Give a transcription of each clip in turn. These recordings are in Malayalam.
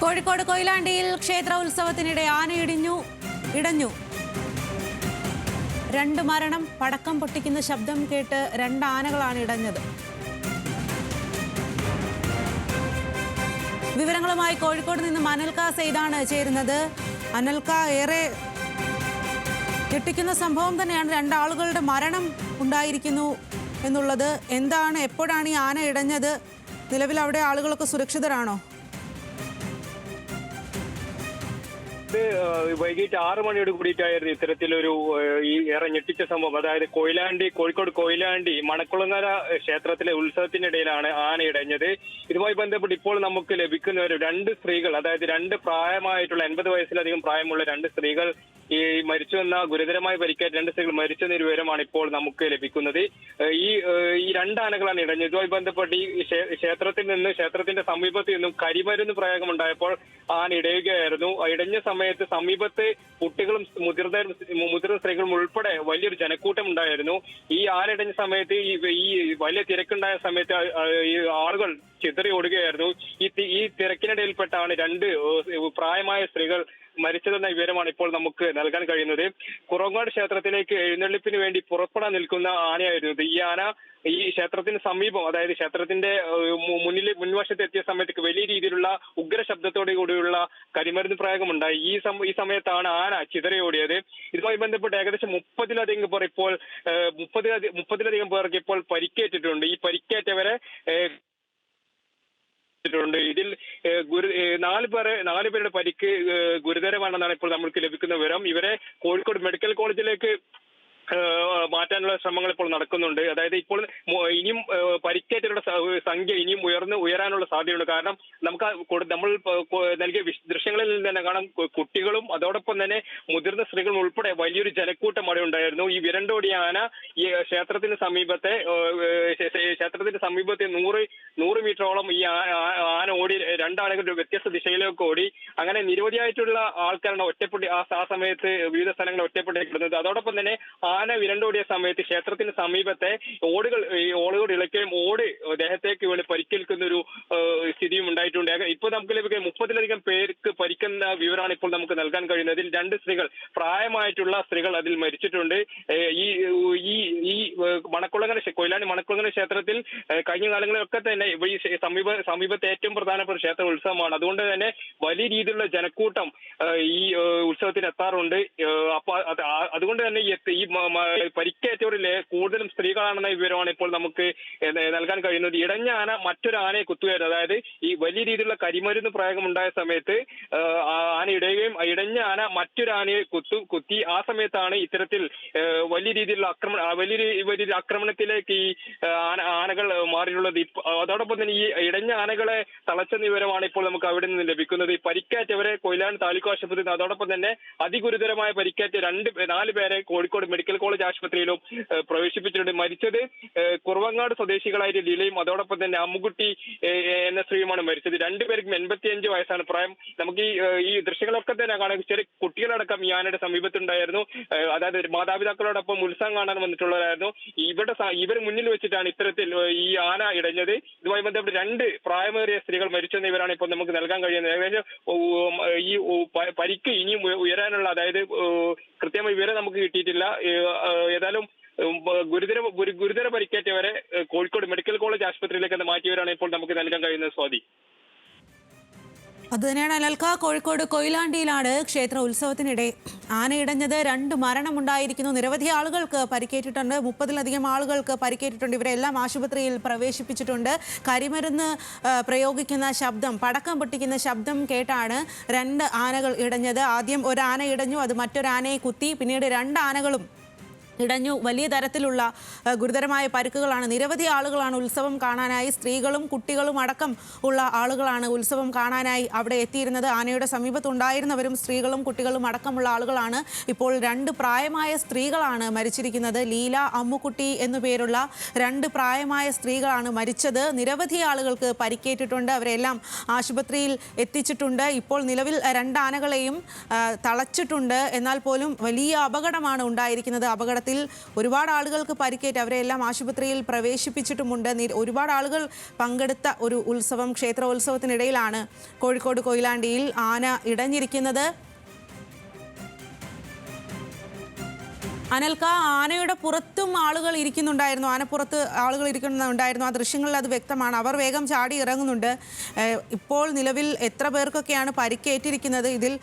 കോഴിക്കോട് കൊയിലാണ്ടിയിൽ ക്ഷേത്ര ഉത്സവത്തിനിടെ ആന ഇടഞ്ഞു. 2 മരണം. പടക്കം പൊട്ടിക്കുന്ന ശബ്ദം കേട്ട് 2 ആനകളാണ് ഇടഞ്ഞത്. വിവരങ്ങളുമായി കോഴിക്കോട് നിന്ന് അനൽക സെയ്ദാണ് ചേരുന്നത്. അനൽക, ഏറെ ഞെട്ടിക്കുന്ന സംഭവം തന്നെയാണ്. 2 ആളുകളുടെ മരണം ഉണ്ടായിരിക്കുന്നു എന്നുള്ളത്. എന്താണ്, എപ്പോഴാണ് ഈ ആന ഇടഞ്ഞത്? നിലവിൽ അവിടെ ആളുകളൊക്കെ സുരക്ഷിതരാണോ? വൈകിട്ട് 6 മണിയോട് കൂടിയിട്ടായിരുന്നു ഇത്തരത്തിലൊരു ഏറെ ഞെട്ടിച്ച സംഭവം. അതായത് കോഴിക്കോട് കൊയിലാണ്ടി മണക്കുളങ്ങര ക്ഷേത്രത്തിലെ ഉത്സവത്തിനിടയിലാണ് ആന ഇടഞ്ഞത്. ഇതുമായി ബന്ധപ്പെട്ട് ഇപ്പോൾ നമുക്ക് ലഭിക്കുന്ന 2 സ്ത്രീകൾ, അതായത് 2 പ്രായമായിട്ടുള്ള 80 വയസ്സിലധികം പ്രായമുള്ള 2 സ്ത്രീകൾ ഈ മരിച്ചുവെന്ന ഗുരുതരമായി പരിക്കേറ്റ 2 സ്ത്രീകൾ മരിച്ചെന്ന ഒരു വിവരമാണ് ഇപ്പോൾ നമുക്ക് ലഭിക്കുന്നത്. ഈ 2 ആനകളാണ് ഇടഞ്ഞത്. ഇതുമായി ബന്ധപ്പെട്ട് ഈ ക്ഷേത്രത്തിന്റെ സമീപത്ത് നിന്നും കരിമരുന്ന് പ്രയോഗം ഉണ്ടായപ്പോൾ ആന ഇടയുകയായിരുന്നു. ഇടഞ്ഞ സമയത്ത് സമീപത്ത് കുട്ടികളും മുതിർന്ന സ്ത്രീകളും ഉൾപ്പെടെ വലിയൊരു ജനക്കൂട്ടം ഉണ്ടായിരുന്നു. ഈ ആന ഇടഞ്ഞ സമയത്ത് ഈ വലിയ തിരക്കുണ്ടായ സമയത്ത് ഈ ആളുകൾ ചിതറി ഓടുകയായിരുന്നു. ഈ തിരക്കിനിടയിൽപ്പെട്ടാണ് 2 പ്രായമായ സ്ത്രീകൾ മരിച്ചതെന്ന വിവരമാണ് ഇപ്പോൾ നമുക്ക് നൽകാൻ കഴിയുന്നത്. കുറവങ്ങാട് ക്ഷേത്രത്തിലേക്ക് എഴുന്നള്ളിപ്പിന് വേണ്ടി പുറപ്പെടാൻ നിൽക്കുന്ന ആനയായിരുന്നു ഈ ആന. ഈ ക്ഷേത്രത്തിന് സമീപം, അതായത് ക്ഷേത്രത്തിന്റെ മുൻവശത്ത് എത്തിയ സമയത്ത് വലിയ രീതിയിലുള്ള ഉഗ്ര ശബ്ദത്തോടു കൂടിയുള്ള കരിമരുന്ന് പ്രയോഗം ഉണ്ടായി. ഈ സമയത്താണ് ആന ചിതറിയോടിയത്. ഇതുമായി ബന്ധപ്പെട്ട് ഏകദേശം 30-ലധികം പേർ ഇപ്പോൾ 30-ലധികം പേർക്ക് ഇപ്പോൾ പരിക്കേറ്റിട്ടുണ്ട്. ഈ പരിക്കേറ്റവരെ ഇതിൽ 4 പേരുടെ പരിക്ക് ഗുരുതരമാണെന്നാണ് ഇപ്പോൾ നമുക്ക് ലഭിക്കുന്ന വിവരം. ഇവരെ കോഴിക്കോട് മെഡിക്കൽ കോളേജിലേക്ക് മാറ്റാനുള്ള ശ്രമങ്ങൾ ഇപ്പോൾ നടക്കുന്നുണ്ട്. അതായത് ഇപ്പോൾ ഇനിയും പരിക്കേറ്റവരുടെ സംഖ്യ ഇനിയും ഉയരാനുള്ള സാധ്യതയുണ്ട്. കാരണം നമ്മൾ നൽകിയ ദൃശ്യങ്ങളിൽ നിന്ന് തന്നെ കാണാം, കുട്ടികളും അതോടൊപ്പം തന്നെ മുതിർന്ന സ്ത്രീകളും ഉൾപ്പെടെ വലിയൊരു ജനക്കൂട്ടം അവിടെ ഉണ്ടായിരുന്നു. ഈ വിരണ്ടോടിയ ആന ഈ ക്ഷേത്രത്തിന് സമീപത്തെ 100 മീറ്ററോളം ഈ ആന ഓടി 2 ആനകളുടെ വ്യത്യസ്ത ദിശയിലേക്ക് ഓടി. അങ്ങനെ നിരവധിയായിട്ടുള്ള ആൾക്കാരാണ് ഒറ്റപ്പെട്ട് ആ സമയത്ത് വിവിധ സ്ഥലങ്ങളിൽ ഒറ്റപ്പെട്ട് കിടന്നത്. അതോടൊപ്പം തന്നെ ആന വിരണ്ടോടിയ സമയത്ത് ക്ഷേത്രത്തിന് സമീപത്തെ ഓടുകൾ ഇളക്കുകയും ദേഹത്തേക്ക് വീണ് പരിക്കേൽക്കുന്ന ഒരു സ്ഥിതിയും ഉണ്ടായിട്ടുണ്ട്. ഇപ്പോൾ നമുക്ക് ലഭിക്കുന്ന 30-ലധികം പേർക്ക് പരിക്കുന്ന വിവരമാണ് ഇപ്പോൾ നമുക്ക് നൽകാൻ കഴിയുന്നത്. ഇതിൽ 2 സ്ത്രീകൾ, പ്രായമായിട്ടുള്ള സ്ത്രീകൾ അതിൽ മരിച്ചിട്ടുണ്ട്. ഈ കൊയിലാണ്ടി മണക്കുളങ്ങര ക്ഷേത്രത്തിൽ കഴിഞ്ഞ കാലങ്ങളിലൊക്കെ തന്നെ ഈ സമീപത്തെ ഏറ്റവും പ്രധാനപ്പെട്ട ക്ഷേത്ര ഉത്സവമാണ്. അതുകൊണ്ട് തന്നെ വലിയ രീതിയിലുള്ള ജനക്കൂട്ടം ഈ ഉത്സവത്തിന് എത്താറുണ്ട്. അപ്പൊ അതുകൊണ്ട് തന്നെ ഈ പരിക്കേറ്റവരിലെ കൂടുതലും സ്ത്രീകളാണെന്ന വിവരമാണ് ഇപ്പോൾ നമുക്ക് നൽകാൻ കഴിയുന്നത്. ഇടഞ്ഞ ആന മറ്റൊരു ആനയെ കുത്തുകയായിരുന്നു. അതായത് ഈ വലിയ രീതിയിലുള്ള കരിമരുന്ന് പ്രയോഗം ഉണ്ടായ സമയത്ത് ആന ഇടയുകയും ഇടഞ്ഞ ആന മറ്റൊരു ആനയെ കുത്തി. ആ സമയത്താണ് ഇത്തരത്തിൽ വലിയ രീതിയിലുള്ള ആക്രമണത്തിലേക്ക് ഈ ആനകൾ മാറിയിട്ടുള്ളത്. അതോടൊപ്പം തന്നെ ഈ ഇടഞ്ഞ ആനകളെ തളച്ചെന്ന വിവരമാണ് ഇപ്പോൾ നമുക്ക് അവിടെ നിന്ന് ലഭിക്കുന്നത്. ഈ പരിക്കേറ്റവരെ കൊയിലാണ്ടി താലൂക്ക് ആശുപത്രിയിൽ, അതോടൊപ്പം തന്നെ അതിഗുരുതരമായ പരിക്കേറ്റ 4 പേരെ കോഴിക്കോട് മെഡിക്കൽ കോളേജ് ആശുപത്രിയിലും പ്രവേശിപ്പിച്ചിട്ടുണ്ട്. മരിച്ചത് കുറവങ്ങാട് സ്വദേശികളായ ലീലയും അതോടൊപ്പം തന്നെ അമ്മുകുട്ടി എന്ന സ്ത്രീയുമാണ് മരിച്ചത്. 2 പേർക്കും 85 വയസ്സാണ് പ്രായം. നമുക്ക് ഈ ദൃശ്യങ്ങളൊക്കെ തന്നെ കാണാൻ, ചെറിയ കുട്ടികളടക്കം ഈ ആനയുടെ സമീപത്തുണ്ടായിരുന്നു. അതായത് മാതാപിതാക്കളോടൊപ്പം ഉത്സവം കാണാൻ വന്നിട്ടുള്ളവരായിരുന്നു. ഇവർ മുന്നിൽ വെച്ചിട്ടാണ് ഇത്തരത്തിൽ ഈ ആന ഇടഞ്ഞത്. ഇതുമായി ബന്ധപ്പെട്ട് 2 പ്രായമേറിയ സ്ത്രീകൾ മരിച്ചെന്ന ഇവരാണ് ഇപ്പോൾ നമുക്ക് നൽകാൻ കഴിയുന്നത്. ഏകദേശം ഈ പരിക്ക് ഇനിയും ഉയരാനുള്ള, അതായത് കൃത്യമായി വിവരം നമുക്ക് കിട്ടിയിട്ടില്ല. ഏതായാലും ഗുരുതര പരിക്കേറ്റവരെ കോഴിക്കോട് മെഡിക്കൽ കോളേജ് ആശുപത്രിയിലേക്ക് മാറ്റിയവരാണ് ഇപ്പോൾ നമുക്ക് നൽകാൻ കഴിയുന്നത്. സ്വാതി, അതുതന്നെയാണ് അനൽക. കോഴിക്കോട് കൊയിലാണ്ടിയിലാണ് ക്ഷേത്ര ഉത്സവത്തിനിടെ ആന ഇടഞ്ഞത്. 2 മരണമുണ്ടായിരിക്കുന്നു. നിരവധി ആളുകൾക്ക് പരിക്കേറ്റിട്ടുണ്ട്. 30-ലധികം ആളുകൾക്ക് പരിക്കേറ്റിട്ടുണ്ട്. ഇവരെല്ലാം ആശുപത്രിയിൽ പ്രവേശിപ്പിച്ചിട്ടുണ്ട്. കരിമരുന്ന് പ്രയോഗിക്കുന്ന ശബ്ദം, പടക്കം പൊട്ടിക്കുന്ന ശബ്ദം കേട്ടാണ് 2 ആനകൾ ഇടഞ്ഞത്. ആദ്യം ഒരു ആന ഇടഞ്ഞു, അത് മറ്റൊരു ആനയെ കുത്തി. പിന്നീട് 2 ആനകളും ഇടഞ്ഞു. വലിയ തരത്തിലുള്ള ഗുരുതരമായ പരിക്കുകളാണ്. നിരവധി ആളുകളാണ് ഉത്സവം കാണാനായി, സ്ത്രീകളും കുട്ടികളും അടക്കം ഉള്ള ആളുകളാണ് ഉത്സവം കാണാനായി അവിടെ എത്തിയിരുന്നത്. ആനയുടെ സമീപത്തുണ്ടായിരുന്നവരും സ്ത്രീകളും കുട്ടികളും അടക്കമുള്ള ആളുകളാണ്. ഇപ്പോൾ 2 പ്രായമായ സ്ത്രീകളാണ് മരിച്ചിരിക്കുന്നത്. ലീല, അമ്മുക്കുട്ടി എന്നു പേരുള്ള 2 പ്രായമായ സ്ത്രീകളാണ് മരിച്ചത്. നിരവധി ആളുകൾക്ക് പരിക്കേറ്റിട്ടുണ്ട്. അവരെല്ലാം ആശുപത്രിയിൽ എത്തിച്ചിട്ടുണ്ട്. ഇപ്പോൾ നിലവിൽ 2 ആനകളെയും തളച്ചിട്ടുണ്ട്. എന്നാൽ പോലും വലിയ അപകടമാണ് ഉണ്ടായിരിക്കുന്നത്. അപകടത്തിൽ അപകടത്തിൽ ഒരുപാട് ആളുകൾക്ക് പരിക്കേറ്റ് അവരെല്ലാം ആശുപത്രിയിൽ പ്രവേശിപ്പിച്ചിട്ടുമുണ്ട്. ഒരുപാട് ആളുകൾ പങ്കെടുത്ത ഒരു ഉത്സവം, ക്ഷേത്രോത്സവത്തിനിടയിലാണ് കോഴിക്കോട് കൊയിലാണ്ടിയിൽ ആന ഇടഞ്ഞിരിക്കുന്നത്. അനൽക്ക, ആനയുടെ പുറത്തും ആളുകൾ ഇരിക്കുന്നുണ്ടായിരുന്നു, ആനപ്പുറത്ത് ആളുകൾ ഇരിക്കുന്നുണ്ടായിരുന്നു. ആ ദൃശ്യങ്ങളിൽ അത് വ്യക്തമാണ്. അവർ വേഗം ചാടി ഇറങ്ങുന്നുണ്ട്. ഇപ്പോൾ നിലവിൽ എത്ര പേർക്കൊക്കെയാണ് പരിക്കേറ്റിരിക്കുന്നത്? ഇതിൽ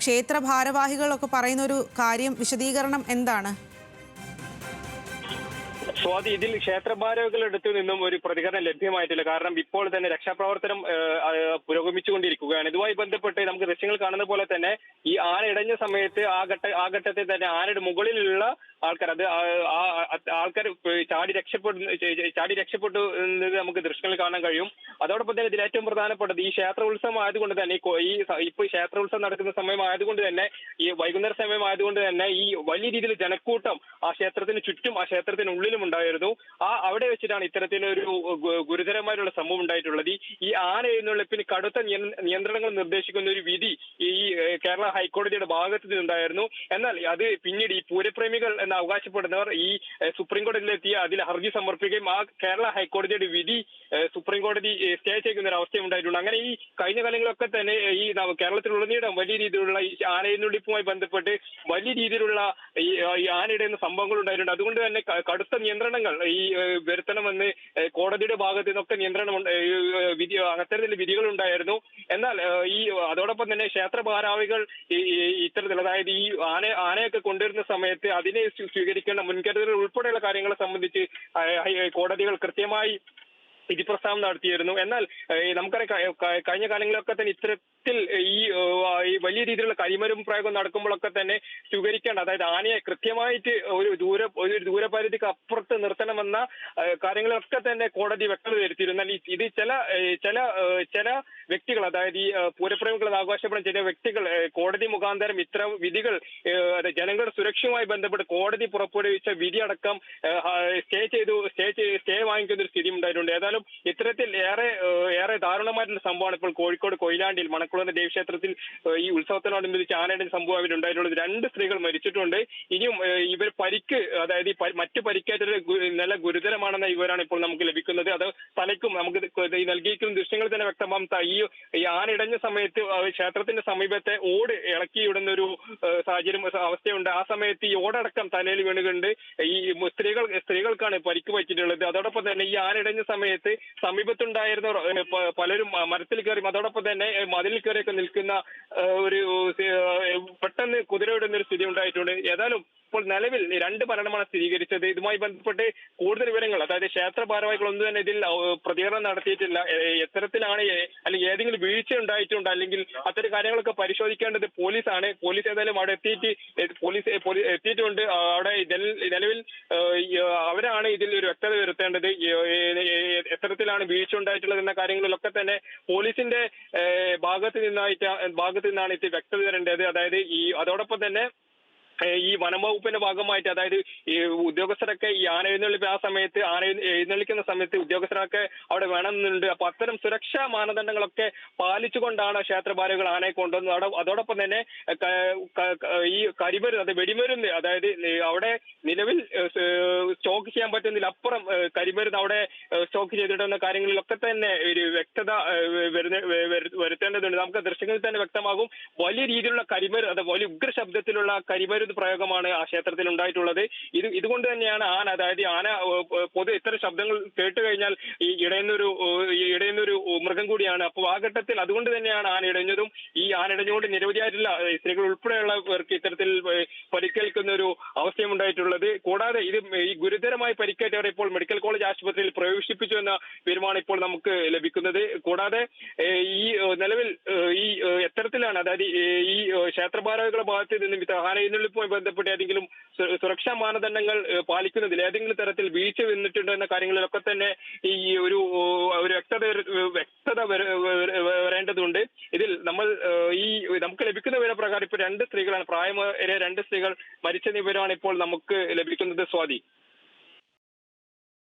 ക്ഷേത്ര ഭാരവാഹികളൊക്കെ പറയുന്ന ഒരു കാര്യം, വിശദീകരണം എന്താണ്? സ്വാതി, ഇതിൽ ക്ഷേത്രഭാരവാഹികളുടെ അടുത്തു നിന്നും ഒരു പ്രതികരണം ലഭ്യമായിട്ടില്ല. കാരണം ഇപ്പോൾ തന്നെ രക്ഷാപ്രവർത്തനം പുരോഗമിച്ചുകൊണ്ടിരിക്കുകയാണ്. ഇതുമായി ബന്ധപ്പെട്ട് നമുക്ക് ദൃശ്യങ്ങൾ കാണുന്ന പോലെ തന്നെ ഈ ആന ഇടഞ്ഞ സമയത്ത് ആ ഘട്ടത്തിൽ തന്നെ ആനയുടെ മുകളിലുള്ള ആൾക്കാർ ആൾക്കാർ ചാടി രക്ഷപ്പെട്ടു എന്നത് നമുക്ക് ദൃശ്യങ്ങളിൽ കാണാൻ കഴിയും. അതോടൊപ്പം തന്നെ ഇതിൽ ഏറ്റവും പ്രധാനപ്പെട്ടത് ഈ ക്ഷേത്രോത്സവം ആയതുകൊണ്ട് തന്നെ ഇപ്പോൾ ക്ഷേത്രോത്സവം നടക്കുന്ന സമയമായതുകൊണ്ട് തന്നെ ഈ വൈകുന്നേര സമയമായതുകൊണ്ട് തന്നെ ഈ വലിയ രീതിയിൽ ജനക്കൂട്ടം ആ ക്ഷേത്രത്തിന് ചുറ്റും ആ ക്ഷേത്രത്തിനുള്ളിലും ഉണ്ടായിരുന്നു. അവിടെ വെച്ചിട്ടാണ് ഇത്തരത്തിലൊരു ഗുരുതരമായിട്ടുള്ള സംഭവം ഉണ്ടായിട്ടുള്ളത്. ഈ ആന എഴുന്നള്ളിപ്പിന് കടുത്ത നിയന്ത്രണങ്ങൾ നിർദ്ദേശിക്കുന്ന ഒരു വിധി ഈ കേരള ഹൈക്കോടതിയുടെ ഭാഗത്ത് നിന്നുണ്ടായിരുന്നു. എന്നാൽ അത് പിന്നീട് ഈ പൂരപ്രേമികൾ എന്ന് അവകാശപ്പെടുന്നവർ ഈ സുപ്രീം കോടതിയിലെത്തി അതിൽ ഹർജി സമർപ്പിക്കുകയും ആ കേരള ഹൈക്കോടതിയുടെ വിധി സുപ്രീം കോടതി സ്റ്റേ ചെയ്യുന്ന ഒരു അവസ്ഥ ഉണ്ടായിട്ടുണ്ട്. അങ്ങനെ ഈ കഴിഞ്ഞ കാലങ്ങളൊക്കെ തന്നെ ഈ കേരളത്തിലുടനീളം വലിയ രീതിയിലുള്ള ഈ ആന എഴുന്നള്ളിപ്പുമായി ബന്ധപ്പെട്ട് വലിയ രീതിയിലുള്ള ഈ ആനയിടുന്ന സംഭവങ്ങൾ ഉണ്ടായിട്ടുണ്ട്. അതുകൊണ്ട് തന്നെ കടുത്ത നിയന്ത്രണങ്ങൾ ഈ വരുത്തണമെന്ന് കോടതിയുടെ ഭാഗത്ത് നിന്നൊക്കെ അത്തരത്തിലുള്ള വിധികൾ ഉണ്ടായിരുന്നു. എന്നാൽ ഈ അതോടൊപ്പം തന്നെ ക്ഷേത്ര ഭാരവാഹികൾ ഇത്തരത്തിൽ, അതായത് ഈ ആനയൊക്കെ കൊണ്ടുവരുന്ന സമയത്ത് അതിനെ സ്വീകരിക്കേണ്ട മുൻകരുതലുകൾ ഉൾപ്പെടെയുള്ള കാര്യങ്ങളെ സംബന്ധിച്ച് കോടതികൾ കൃത്യമായി വിധി പ്രസ്താവന നടത്തിയിരുന്നു. എന്നാൽ നമുക്കറിയാം കഴിഞ്ഞ കാലങ്ങളിലൊക്കെ തന്നെ ഇത്തരത്തിൽ ഈ വലിയ രീതിയിലുള്ള കരിമരും പ്രയോഗം നടക്കുമ്പോഴൊക്കെ തന്നെ സ്വീകരിക്കേണ്ട, അതായത് ആനയെ കൃത്യമായിട്ട് ഒരു ദൂരപരിധിക്ക് അപ്പുറത്ത് നിർത്തണമെന്ന കാര്യങ്ങളൊക്കെ തന്നെ കോടതി വ്യക്തത വരുത്തിയിരുന്നു. എന്നാൽ ഇത് ചില വ്യക്തികൾ, അതായത് ഈ പൂരപ്രേമികൾ അവകാശപ്പെടുന്ന ചില വ്യക്തികൾ കോടതി മുഖാന്തരം ഇത്തരം വിധികൾ ജനങ്ങളുടെ സുരക്ഷയുമായി ബന്ധപ്പെട്ട് കോടതി പുറപ്പെടുവിച്ച വിധി അടക്കം സ്റ്റേ വാങ്ങിക്കുന്ന ഒരു സ്ഥിതി ഉണ്ടായിട്ടുണ്ട്. ഏതായാലും ഇത്തരത്തിൽ ഏറെ ദാരുണമായിട്ടുള്ള സംഭവമാണ് ഇപ്പോൾ കോഴിക്കോട് കൊയിലാണ്ടിയിൽ മണക്കുളങ്ങര ദേവീക്ഷേത്രത്തിൽ ഈ ഉത്സവത്തിനോടനുബന്ധിച്ച് ആനയുടെ സംഭവം ഉണ്ടായിട്ടുള്ളത്. 2 സ്ത്രീകൾ മരിച്ചിട്ടുണ്ട്. ഇനിയും ഇവർ പരിക്ക്, അതായത് മറ്റു പരിക്കേറ്റ നില ഗുരുതരമാണെന്ന വിവരമാണ് ഇപ്പോൾ നമുക്ക് ലഭിക്കുന്നത്. അത് തലയ്ക്കും നമുക്ക് നൽകിയിരിക്കുന്ന ദൃശ്യങ്ങൾ തന്നെ വ്യക്തമാകും. ഈ ആന ഇടഞ്ഞ സമയത്ത് ക്ഷേത്രത്തിന്റെ സമീപത്തെ ഓട് ഇളക്കിയിടുന്ന ഒരു അവസ്ഥയുണ്ട്. ആ സമയത്ത് ഈ ഓടടക്കം തലയിൽ വീണുകൊണ്ട് ഈ സ്ത്രീകൾക്കാണ് പരിക്ക് പറ്റിയിട്ടുള്ളത്. അതോടൊപ്പം തന്നെ ഈ ആന ഇടഞ്ഞ സമയത്ത് സമീപത്തുണ്ടായിരുന്ന പലരും മരത്തിൽ കയറി അതോടൊപ്പം തന്നെ മതിലിൽ കയറിയൊക്കെ നിൽക്കുന്ന ഒരു പെട്ടെന്ന് കുതിരയിടുന്ന ഒരു സ്ഥിതി ഉണ്ടായിട്ടുണ്ട്. ഏതായാലും ഇപ്പോൾ നിലവിൽ 2 മരണമാണ് സ്ഥിരീകരിച്ചത്. ഇതുമായി ബന്ധപ്പെട്ട് കൂടുതൽ വിവരങ്ങൾ, അതായത് ക്ഷേത്ര ഭാരവാഹികൾ ഒന്നും തന്നെ ഇതിൽ പ്രതികരണം നടത്തിയിട്ടില്ല. എത്തരത്തിലാണ് അല്ലെങ്കിൽ ഏതെങ്കിലും വീഴ്ച ഉണ്ടായിട്ടുണ്ട് അല്ലെങ്കിൽ അത്തരം കാര്യങ്ങളൊക്കെ പരിശോധിക്കേണ്ടത് പോലീസാണ്. പോലീസ് ഏതായാലും അവിടെ എത്തിയിട്ടുണ്ട്. അവിടെ നിലവിൽ അവരാണ് ഇതിൽ ഒരു വ്യക്തത വരുത്തേണ്ടത്. എത്തരത്തിലാണ് വീഴ്ച ഉണ്ടായിട്ടുള്ളത് എന്ന കാര്യങ്ങളിലൊക്കെ തന്നെ പോലീസിന്റെ ഭാഗത്ത് നിന്നാണ് ഇത് വ്യക്തത വരേണ്ടത്. അതായത് അതോടൊപ്പം തന്നെ ഈ വനംവകുപ്പിന്റെ ഭാഗമായിട്ട്, അതായത് ഈ ഉദ്യോഗസ്ഥരൊക്കെ ഈ ആന എഴുന്നള്ളിക്കുന്ന സമയത്ത് ഉദ്യോഗസ്ഥരൊക്കെ അവിടെ വേണമെന്നുണ്ട്. അപ്പൊ അത്തരം സുരക്ഷാ മാനദണ്ഡങ്ങളൊക്കെ പാലിച്ചുകൊണ്ടാണ് ക്ഷേത്രഭാരവാഹികൾ ആനയെ കൊണ്ടുവന്നത്. അതോടൊപ്പം തന്നെ ഈ കരിമരുന്ന്, അത് വെടിമരുന്ന്, അതായത് അവിടെ നിലവിൽ സ്റ്റോക്ക് ചെയ്യാൻ പറ്റുന്നതിലപ്പുറം കരിമരുന്ന് അവിടെ സ്റ്റോക്ക് ചെയ്തിടുന്ന കാര്യങ്ങളിലൊക്കെ തന്നെ ഒരു വ്യക്തത വരുത്തേണ്ടതുണ്ട്. നമുക്ക് ദൃശ്യങ്ങളിൽ തന്നെ വ്യക്തമാകും വലിയ രീതിയിലുള്ള കരിമരുന്ന്, അത് വലിയ ഉഗ്ര ശബ്ദത്തിലുള്ള കരിമരുന്ന് പ്രയോഗമാണ് ആ ക്ഷേത്രത്തിൽ ഉണ്ടായിട്ടുള്ളത്. ഇതുകൊണ്ട് തന്നെയാണ് അതായത് ആന ഇത്തരം ശബ്ദങ്ങൾ കേട്ട് കഴിഞ്ഞാൽ ഈ ഇടയുന്നൊരു മൃഗം കൂടിയാണ്. അപ്പോൾ ആ ഘട്ടത്തിൽ അതുകൊണ്ട് തന്നെയാണ് ആന ഇടഞ്ഞതും. ഈ ആന ഇടഞ്ഞുകൊണ്ട് നിരവധിയായിട്ടുള്ള സ്ത്രീകൾ ഉൾപ്പെടെയുള്ളവർക്ക് ഇത്തരത്തിൽ പരിക്കേൽക്കുന്ന ഒരു അവസ്ഥയും ഉണ്ടായിട്ടുള്ളത്. കൂടാതെ ഈ ഗുരുതരമായി പരിക്കേറ്റവരെ ഇപ്പോൾ മെഡിക്കൽ കോളേജ് ആശുപത്രിയിൽ പ്രവേശിപ്പിച്ചു എന്ന വിവരമാണ് ഇപ്പോൾ നമുക്ക് ലഭിക്കുന്നത്. കൂടാതെ ഈ നിലവിൽ ഈ എത്തരത്തിലാണ്, അതായത് ഈ ക്ഷേത്രഭാരവാഹികളുടെ ഭാഗത്ത് നിന്ന് ആന എഴുന്നള്ളിപ്പുമായി ബന്ധപ്പെട്ട് ഏതെങ്കിലും സുരക്ഷാ മാനദണ്ഡങ്ങൾ പാലിക്കുന്നതിൽ ഏതെങ്കിലും തരത്തിൽ വീഴ്ച വന്നിട്ടുണ്ടോ എന്ന കാര്യങ്ങളിലൊക്കെ തന്നെ ഈ ഒരു വ്യക്തത വരേണ്ടതുണ്ട്. ഇതിൽ നമുക്ക് ലഭിക്കുന്ന വിവരപ്രകാരം ഇപ്പോൾ 2 സ്ത്രീകളാണ്, പ്രായമേറിയ 2 സ്ത്രീകൾ മരിച്ച വിവരമാണ് ഇപ്പോൾ നമുക്ക് ലഭിക്കുന്നത്. സ്വാതി.